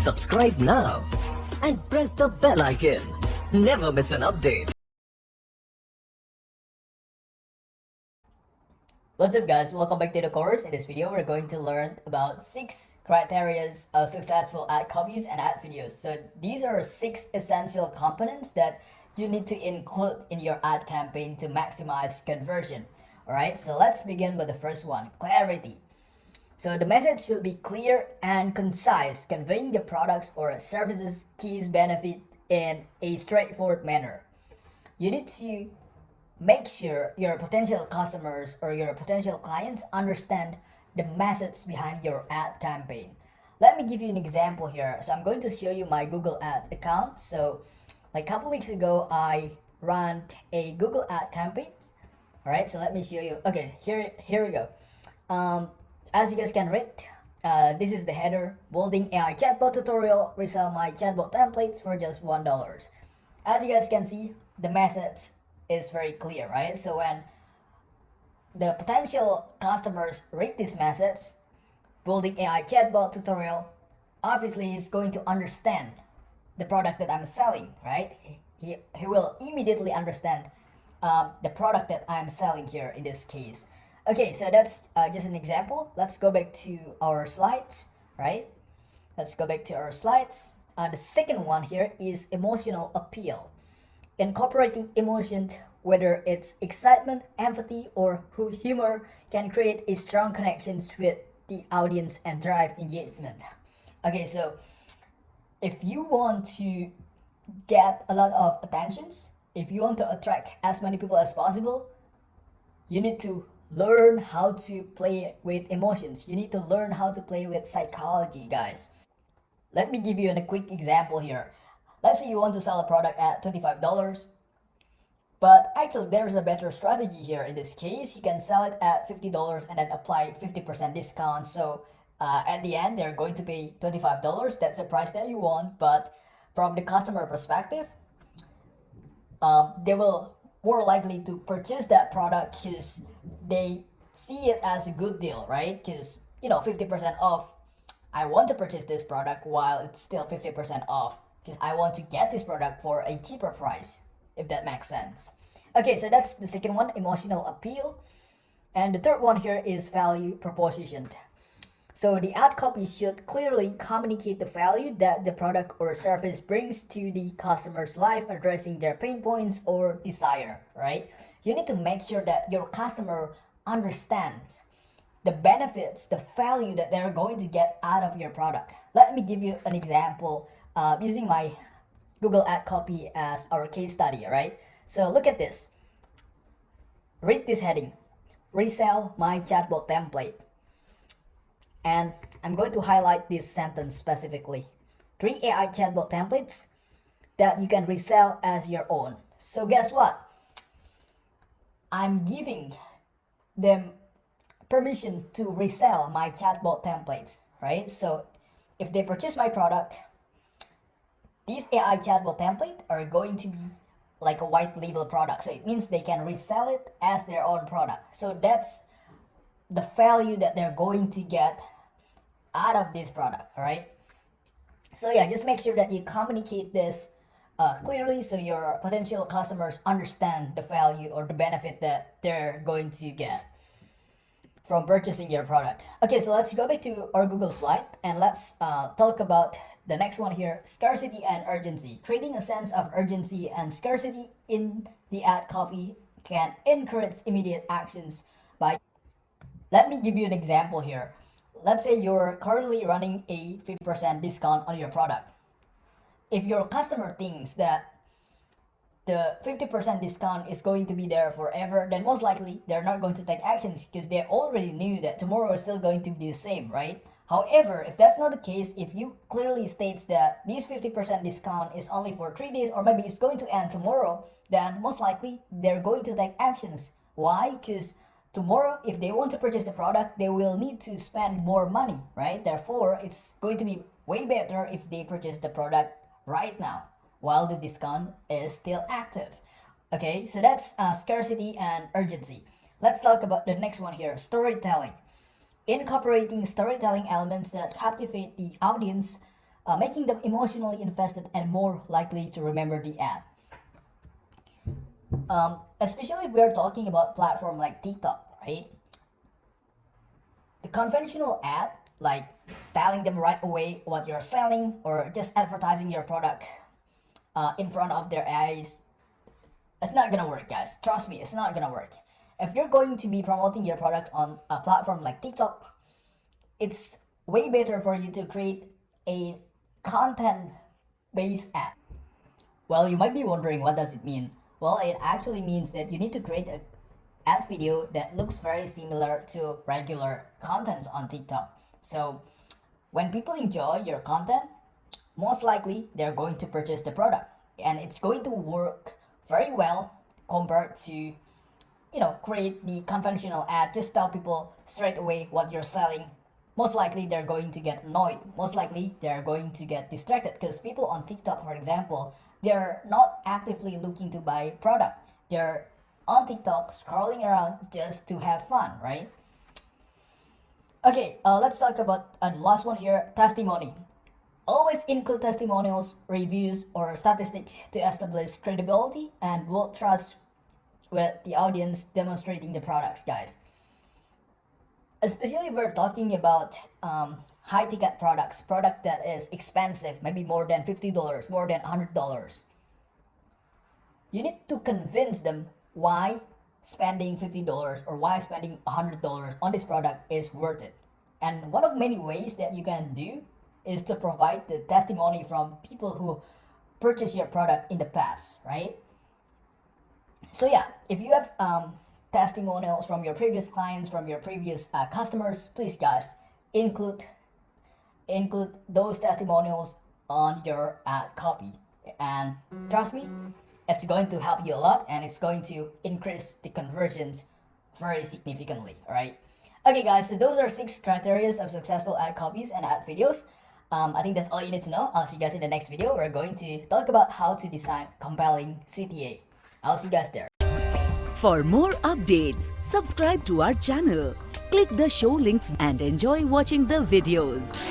Subscribe now and press the bell icon. Never miss an update. What's up guys, welcome back to the course. In this video we're going to learn about 6 criteria of successful ad copies and ad videos. So these are 6 essential components that you need to include in your ad campaign to maximize conversion. Alright, so let's begin with the first one, clarity. So the message should be clear and concise, conveying the products or services keys benefit in a straightforward manner. You need to make sure your potential customers or your potential clients understand the message behind your ad campaign. Let me give you an example here. So I'm going to show you my Google Ads account. So like a couple weeks ago, I ran a Google ad campaign. All right, so let me show you. Okay, here we go. As you guys can read, this is the header: building AI chatbot tutorial, resell my chatbot templates for just $1. As you guys can see, the message is very clear, right? So when the potential customers read this message, building AI chatbot tutorial, obviously he's going to understand the product that I'm selling, right? He will immediately understand the product that I'm selling here in this case. Okay, so that's just an example. Let's go back to our slides, right? Let's go back to our slides. The second one here is emotional appeal. Incorporating emotion, whether it's excitement, empathy, or humor, can create a strong connections with the audience and drive engagement. Okay, so if you want to get a lot of attentions, if you want to attract as many people as possible, you need to learn how to play with emotions. You need to learn how to play with psychology, guys. Let me give you a quick example here. Let's say you want to sell a product at $25, but actually there's a better strategy here. In this case, you can sell it at $50 and then apply 50% discount. So at the end, they're going to pay $25. That's the price that you want. But from the customer perspective, they will more likely to purchase that product because they see it as a good deal, right? Because, 50% off. I want to purchase this product while it's still 50% off, because I want to get this product for a cheaper price, if that makes sense. Okay, so that's the second one, emotional appeal. And the third one here is value proposition. So the ad copy should clearly communicate the value that the product or service brings to the customer's life, addressing their pain points or desire, right? You need to make sure that your customer understands the benefits, the value that they're going to get out of your product. Let me give you an example using my Google ad copy as our case study, right? So look at this. Read this heading: resell my chatbot template. And I'm going to highlight this sentence specifically. 3 AI chatbot templates that you can resell as your own. So guess what? I'm giving them permission to resell my chatbot templates, right? So if they purchase my product, these AI chatbot templates are going to be like a white label product. So it means they can resell it as their own product. So that's the value that they're going to get out of this product, all right? So yeah, just make sure that you communicate this clearly so your potential customers understand the value or the benefit that they're going to get from purchasing your product. Okay, so let's go back to our Google slide and let's talk about the next one here: scarcity and urgency. Creating a sense of urgency and scarcity in the ad copy can encourage immediate actions by... Let me give you an example here. Let's say you're currently running a 50% discount on your product. If your customer thinks that the 50% discount is going to be there forever, then most likely they're not going to take actions because they already knew that tomorrow is still going to be the same, right? However, if that's not the case, if you clearly states that this 50% discount is only for 3 days or maybe it's going to end tomorrow, then most likely they're going to take actions. Why? Because tomorrow, if they want to purchase the product, they will need to spend more money, right? Therefore, it's going to be way better if they purchase the product right now while the discount is still active. Okay, so that's scarcity and urgency. Let's talk about the next one here, storytelling. Incorporating storytelling elements that captivate the audience making them emotionally invested and more likely to remember the ad. Especially if we're talking about platform like TikTok, right? The conventional ad, like telling them right away what you're selling or just advertising your product in front of their eyes, it's not gonna work, guys. Trust me, it's not gonna work. If you're going to be promoting your product on a platform like TikTok, it's way better for you to create a content-based ad. Well, you might be wondering, what does it mean? Well, it actually means that you need to create an ad video that looks very similar to regular contents on TikTok. So when people enjoy your content, most likely they're going to purchase the product, and it's going to work very well compared to create the conventional ad. Just tell people straight away what you're selling. Most likely they're going to get annoyed. Most likely they're going to get distracted because people on TikTok, for example, they're not actively looking to buy product. They're on TikTok scrolling around just to have fun, right? Okay, let's talk about the last one here, testimony. Always include testimonials, reviews, or statistics to establish credibility and build trust with the audience demonstrating the products, guys. Especially if we're talking about high ticket product that is expensive, maybe more than $50, more than $100. You need to convince them why spending $50 or why spending $100 on this product is worth it. And one of many ways that you can do is to provide the testimony from people who purchased your product in the past, right? So yeah, if you have testimonials from your previous clients, from your previous customers, please guys, include those testimonials on your ad copy. And trust me, it's going to help you a lot, and it's going to increase the conversions very significantly, alright? Okay guys, so those are 6 criteria of successful ad copies and ad videos. I think that's all you need to know. I'll see you guys in the next video. We're going to talk about how to design compelling CTA. I'll see you guys there. For more updates, subscribe to our channel, click the show links and enjoy watching the videos.